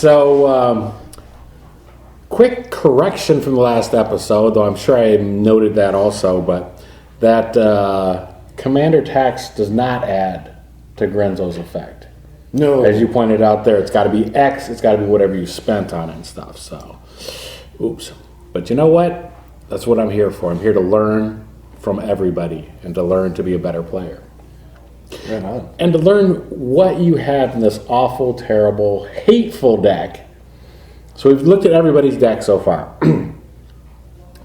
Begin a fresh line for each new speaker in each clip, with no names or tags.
So, quick correction from the last episode, though I'm sure I noted that also, but that Commander Tax does not add to Grenzo's effect.
No.
As you pointed out there, it's got to be X, it's got to be whatever you spent on it and stuff, so, oops. But you know what? That's what I'm here for. I'm here to learn from everybody and to learn to be a better player.
Right on.
And to learn what you have in this awful, terrible, hateful deck. So we've looked at everybody's deck so far.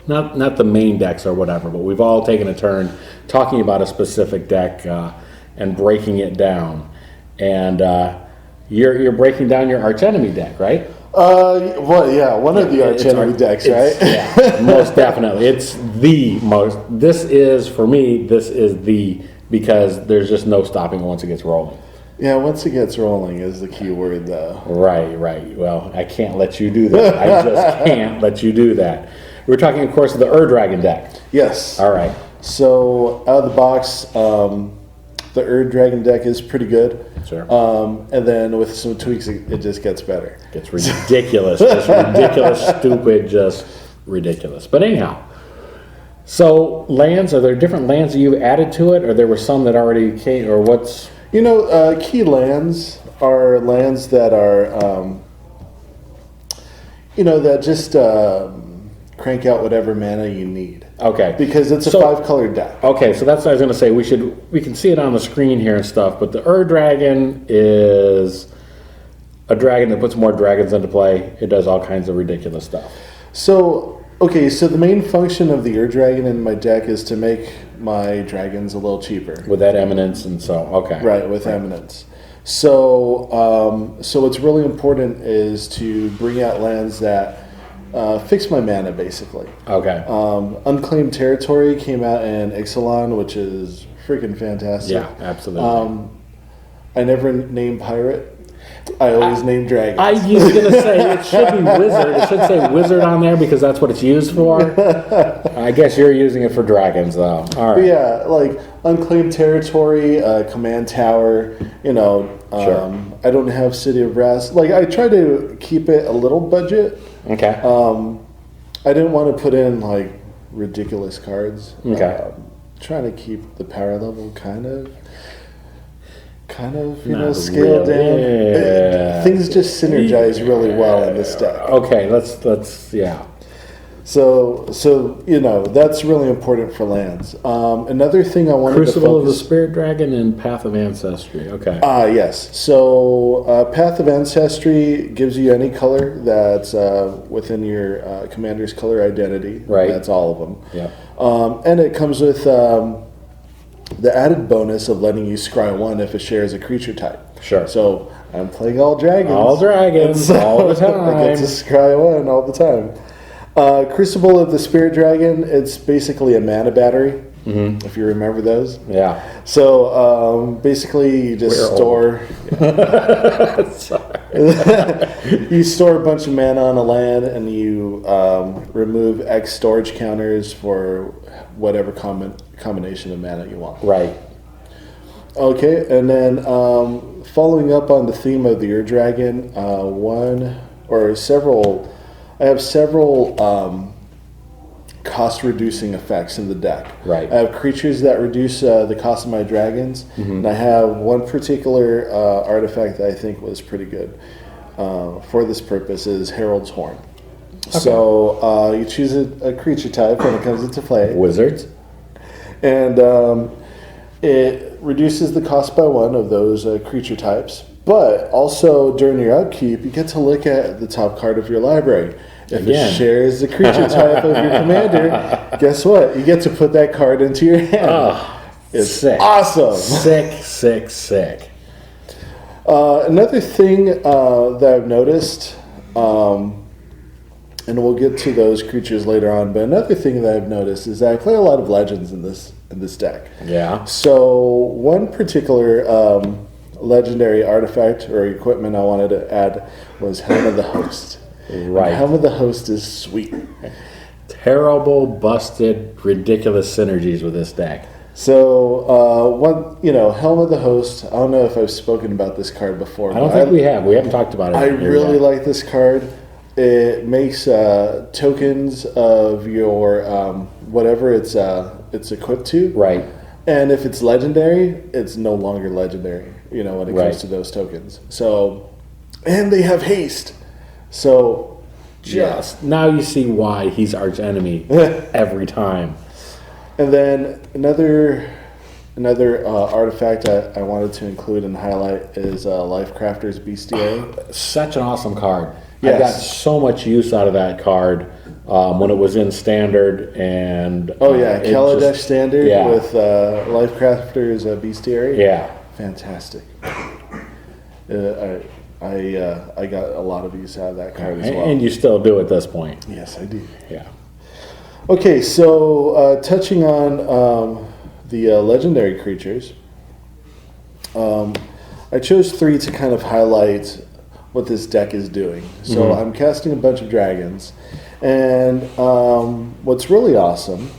Not the main decks or whatever, but we've all taken a turn talking about a specific deck and breaking it down. And you're breaking down your archenemy deck, right?
Well, yeah, one of the archenemy decks, right?
Yeah, most definitely. It's the most. This is, for me, because there's just no stopping it once it gets rolling.
Yeah, once it gets rolling is the key word, though.
Right. Well, I can't let you do that. I just can't let you do that. We're talking, of course, of the Dragon deck.
Yes.
All right.
So, out of the box, the Dragon deck is pretty good.
Sure.
And then with some tweaks, it just gets better.
It's ridiculous. Just ridiculous, stupid, just ridiculous. But anyhow, so lands, are there different lands that you've added to it, or there were some that already came, or what's...
Key lands are lands that are, that just crank out whatever mana you need.
Okay.
Because it's a 5-colored deck.
Okay, so that's what I was going to say. We can see it on the screen here and stuff, but the Dragon is a dragon that puts more dragons into play. It does all kinds of ridiculous stuff.
So the main function of the Dragon in my deck is to make my dragons a little cheaper.
With that eminence and so, okay.
Right, with eminence. So what's really important is to bring out lands that fix my mana, basically.
Okay.
Unclaimed Territory came out in Ixalan, which is freaking fantastic.
Yeah, absolutely.
I never named Pirate. I always name Dragons.
I was going to say, it should be Wizard. It should say Wizard on there because that's what it's used for. I guess you're using it for Dragons, though. All right.
But yeah, like Unclaimed Territory, Command Tower,
Sure.
I don't have City of Brass. Like, I try to keep it a little budget.
Okay.
I didn't want to put in, like, ridiculous cards.
Okay.
Trying to keep the power level kind of,
Not
scaled
really.
down.
Yeah.
Things just synergize really well in this deck.
Okay, let's yeah.
So that's really important for lands. Another thing I wanted
Crucible
to focus...
of the Spirit Dragon and Path of Ancestry. Okay.
Yes. So Path of Ancestry gives you any color that's within your commander's color identity.
Right.
That's all of them.
Yeah.
And it comes with the added bonus of letting you scry one if it shares a creature type.
Sure.
So I'm playing all dragons.
All dragons, all the time.
I get to scry one all the time. Crucible of the Spirit Dragon, it's basically a mana battery, if you remember those.
Yeah.
So basically you just you store a bunch of mana on a land and you remove X storage counters for whatever combination of mana you want.
Right.
Okay, and then following up on the theme of the Dragon, I have several cost-reducing effects in the deck.
Right.
I have creatures that reduce the cost of my dragons, and I have one particular artifact that I think was pretty good for this purpose is Herald's Horn. Okay. So you choose a creature type when it comes into play.
Wizards.
And it reduces the cost by one of those creature types. But also, during your upkeep, you get to look at the top card of your library. If it shares the creature type of your commander, guess what? You get to put that card into your hand.
Oh,
it's
sick.
Awesome.
Sick.
Another thing that I've noticed, and we'll get to those creatures later on, but another thing that I've noticed is that I play a lot of legends in this deck.
Yeah.
So one particular legendary artifact or equipment I wanted to add was Helm of the Host.
Right.
And Helm of the Host is sweet.
Terrible, busted, ridiculous synergies with this deck.
So, Helm of the Host. I don't know if I've spoken about this card before.
I don't think we have. We haven't talked about it.
I really like this card. It makes tokens of your whatever it's equipped to.
Right.
And if it's legendary, it's no longer legendary, when it comes to those tokens. So, and they have haste. So,
now you see why he's arch enemy every time.
And then another artifact I wanted to include and highlight is Lifecrafter's Bestiary.
Such an awesome card.
Yes.
I got so much use out of that card when it was in Standard. And
Kaladesh Standard with Lifecrafter's Bestiary.
Yeah.
Fantastic. I got a lot of use out of that card as well.
And you still do at this point.
Yes, I do.
Yeah.
Okay, so touching on the legendary creatures, I chose 3 to kind of highlight what this deck is doing. So I'm casting a bunch of dragons, and what's really awesome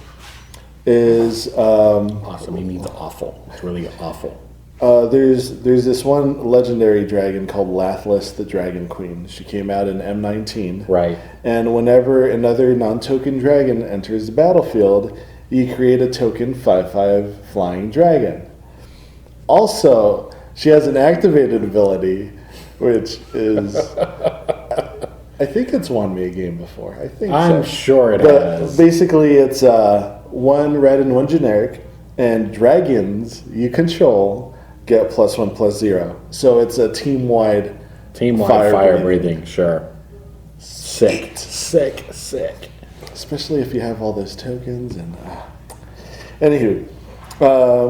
is
awesome. He means awful. It's really awful.
There's this one legendary dragon called Lathless, the Dragon Queen. She came out in M19.
Right.
And whenever another non-token dragon enters the battlefield, you create a token 5/5 flying dragon. Also, she has an activated ability, which is I think it's won me a game before.
I'm sure it has.
Basically, it's 1 red and 1 generic, and dragons you control get +1/+0. So it's a team-wide
fire breathing. Sure. Sick.
Especially if you have all those tokens. And anywho,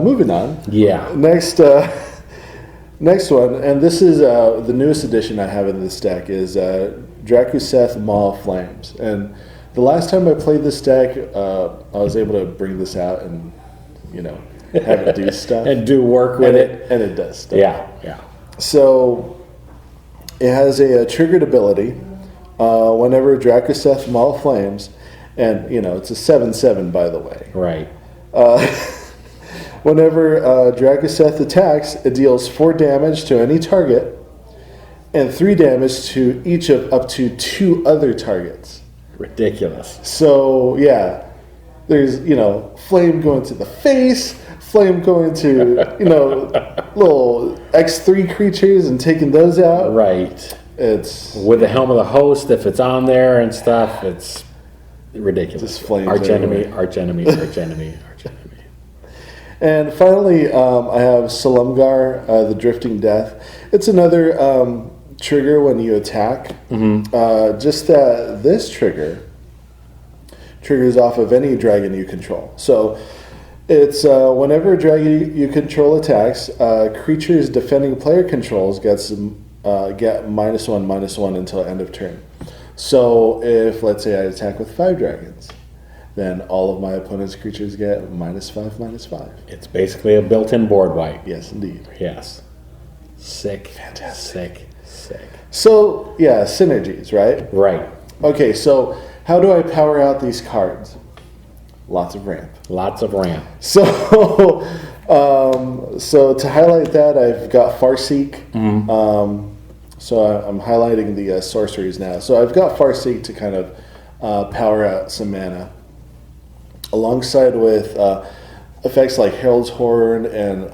moving on.
Yeah.
Next one, and this is the newest addition I have in this deck, is Drakuseth Maw of Flames. And the last time I played this deck, I was able to bring this out and have it do stuff
and do work with it.
And it does stuff.
Yeah.
So it has a triggered ability. Whenever Drakuseth Maw of Flames, and it's a 7/7 by the way.
Right.
Whenever Drakuseth attacks, it deals 4 damage to any target and 3 damage to each of up to 2 other targets.
Ridiculous.
So there's flame going to the face, flame going to little X3 creatures and taking those out.
Right.
It's
with the Helm of the Host, if it's on there and stuff, it's ridiculous.
Just flames
arch enemy.
And finally, I have Salumgar, the Drifting Death. It's another trigger when you attack. Just that this trigger triggers off of any dragon you control. So it's whenever a dragon you control attacks, creatures defending player controls get -1/-1 until end of turn. So if, let's say, I attack with 5 dragons, then all of my opponent's creatures get -5/-5.
It's basically a built-in board wipe.
Yes, indeed.
Yes. Sick.
Fantastic.
Sick.
So, synergies, right?
Right.
Okay, so how do I power out these cards? Lots of ramp. So, so to highlight that, I've got Farseek. So I'm highlighting the sorceries now. So I've got Farseek to kind of power out some mana, alongside with effects like Herald's Horn and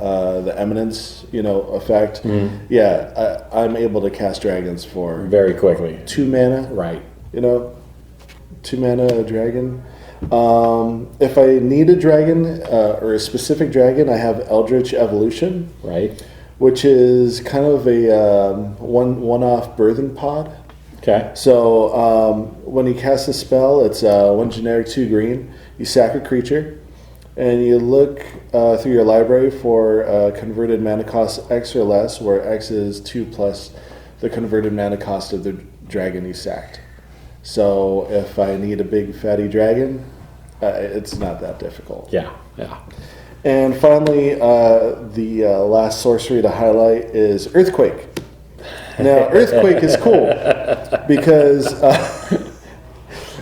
the Eminence, effect. I'm able to cast dragons for
very quickly.
2 mana.
Right.
2 mana a dragon. If I need a dragon or a specific dragon, I have Eldritch Evolution.
Right.
Which is kind of a one-off birthing pod.
Okay.
So when you cast a spell, it's 1 generic, 2 green. You sack a creature, and you look through your library for converted mana cost X or less, where X is 2 plus the converted mana cost of the dragon you sacked. So if I need a big fatty dragon, it's not that difficult.
Yeah.
And finally, the last sorcery to highlight is Earthquake. Now, Earthquake is cool because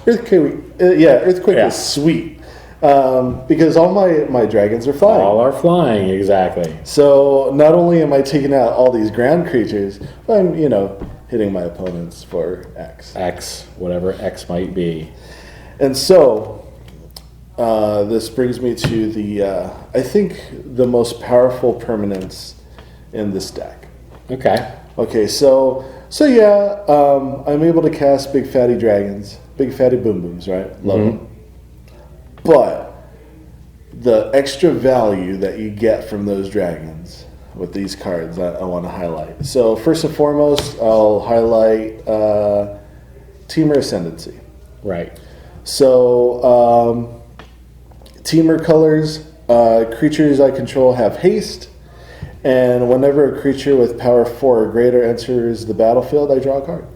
Earthquake is sweet. Because all my dragons are flying.
All are flying, exactly.
So not only am I taking out all these ground creatures, but I'm, hitting my opponents for X.
X, whatever X might be.
And so this brings me to I think, the most powerful permanence in this deck.
Okay.
Okay, so yeah, I'm able to cast big fatty dragons, big fatty boom booms, right? Love them. But the extra value that you get from those dragons with these cards, I want to highlight. So first and foremost, I'll highlight Teamer Ascendancy.
Right.
So Teamer colors, creatures I control have haste. And whenever a creature with power 4 or greater enters the battlefield, I draw a card.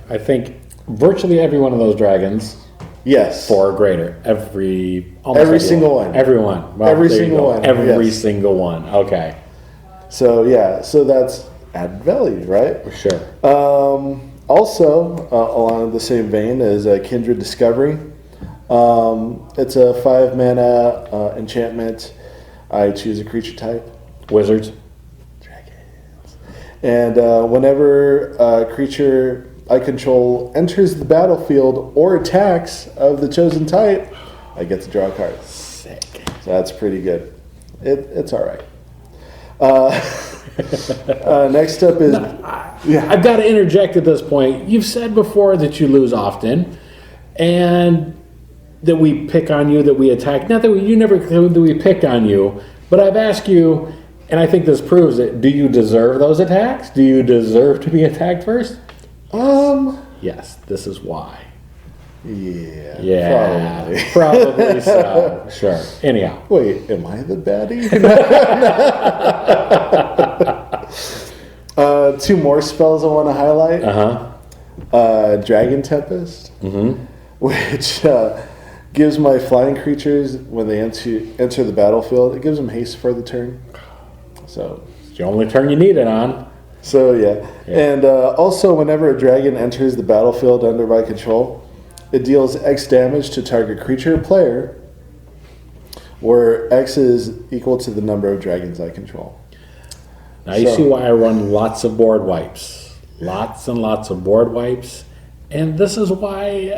I think virtually every one of those dragons,
Yes.
4 or greater. Every
single one.
Everyone. Well,
every single one.
Every single one. Okay.
So, yeah. So that's added value, right?
For sure.
Also, along the same vein as Kindred Discovery, it's a 5 mana enchantment. I choose a creature type.
Wizards.
And whenever a creature I control enters the battlefield or attacks of the chosen type, I get to draw a card.
Sick.
So that's pretty good. It's all right. Next up is...
I've got to interject at this point. You've said before that you lose often, and that we pick on you, that we attack. Not that you never that we pick on you, but I've asked you... And I think this proves it. Do you deserve those attacks? Do you deserve to be attacked first? Yes, this is why.
Yeah.
Probably so. Sure. Anyhow.
Wait, am I the baddie? 2 more spells I want to highlight. Dragon Tempest, which gives my flying creatures, when they enter the battlefield, it gives them haste for the turn. So
it's the only turn you need it on.
So yeah. And also, whenever a dragon enters the battlefield under my control, it deals X damage to target creature or player, where X is equal to the number of dragons I control.
Now you see why I run lots of board wipes. Lots and lots of board wipes. And this is why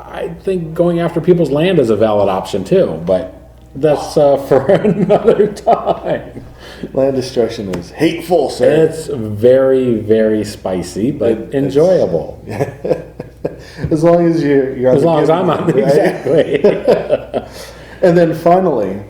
I think going after people's land is a valid option too. But that's for another time.
Land destruction is hateful, sir.
It's very, very spicy, but enjoyable.
As long as you're on
as long as I'm on, right? Exactly.
And then finally,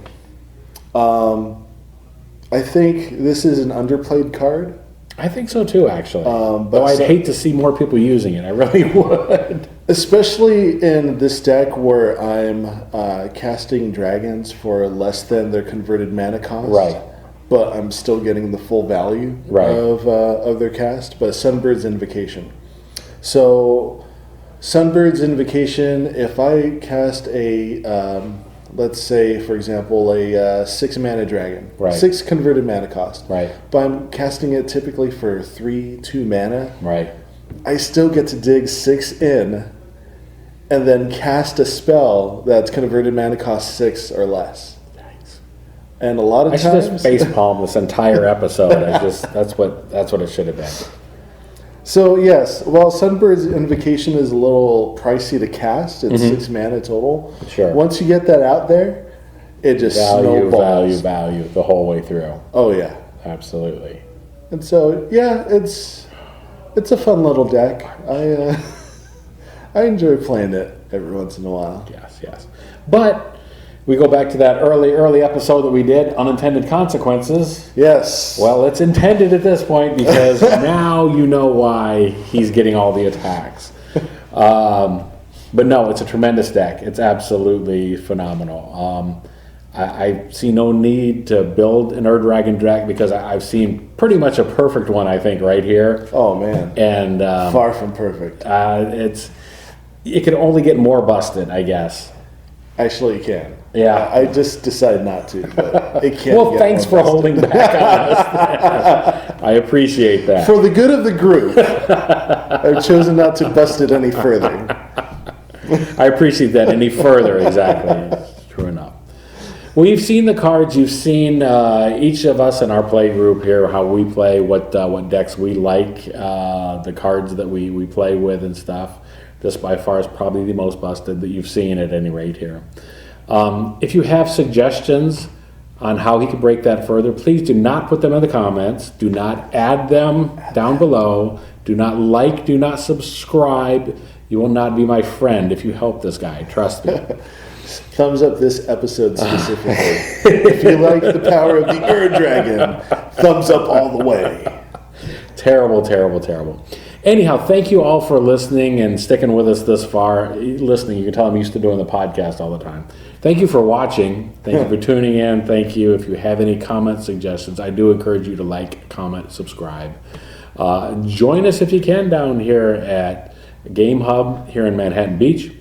I think this is an underplayed card.
I think so too, actually.
But
I'd hate to see more people using it. I really would.
Especially in this deck where I'm casting dragons for less than their converted mana cost.
Right.
But I'm still getting the full value of their cast. But Sunbird's Invocation. So Sunbird's Invocation, if I cast a, let's say, for example, a 6 mana dragon.
Right.
6 converted mana cost.
Right.
But I'm casting it typically for 2 mana.
Right.
I still get to dig 6 in and then cast a spell that's converted mana cost 6 or less.
Nice.
And a lot of
I
times...
should just facepalm this entire episode. That's what it should have been.
So yes, while Sunbird's Invocation is a little pricey to cast, it's 6 mana total.
Sure.
Once you get that out there, it just snowballs.
Value the whole way through.
Oh yeah.
Absolutely.
And so, yeah, it's a fun little deck. I enjoy playing it every once in a while.
Yes. But we go back to that early episode that we did, Unintended Consequences.
Yes.
Well, it's intended at this point because now you know why he's getting all the attacks. But no, it's a tremendous deck. It's absolutely phenomenal. I see no need to build an Ur-Dragon deck because I've seen pretty much a perfect one, I think, right here.
Oh, man.
And
far from perfect.
It could only get more busted, I guess.
Actually, it can.
Yeah.
I just decided not to, but it can.
Well, thanks for holding back on us. I appreciate that.
For the good of the group, I've chosen not to bust it any further.
I appreciate that any further, exactly. Well, you've seen the cards. You've seen each of us in our play group here, how we play, what decks we like, the cards that we play with and stuff. This by far is probably the most busted that you've seen at any rate here. If you have suggestions on how he could break that further, please do not put them in the comments. Do not add them down below. Do not like, do not subscribe. You will not be my friend if you help this guy. Trust me.
Thumbs up this episode specifically. If you like the power of the Ur Dragon, thumbs up all the way.
Terrible, terrible, terrible. Anyhow, thank you all for listening and sticking with us this far. Listening, you can tell I'm used to doing the podcast all the time. Thank you for watching. Thank you for tuning in. Thank you. If you have any comments, suggestions, I do encourage you to like, comment, subscribe. Join us if you can down here at Game Hub here in Manhattan Beach.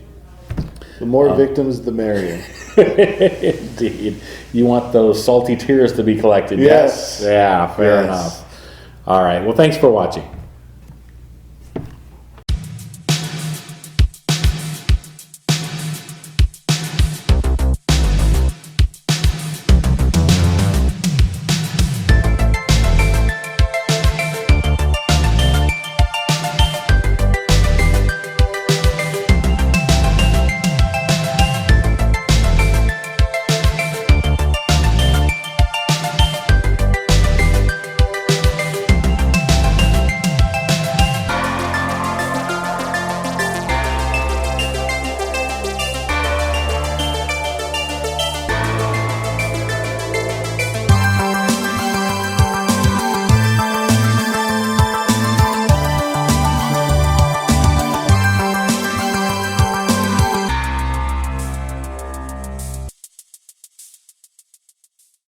The more victims, the merrier.
Indeed. You want those salty tears to be collected.
Yes.
Yeah, fair enough. All right. Well, thanks for watching.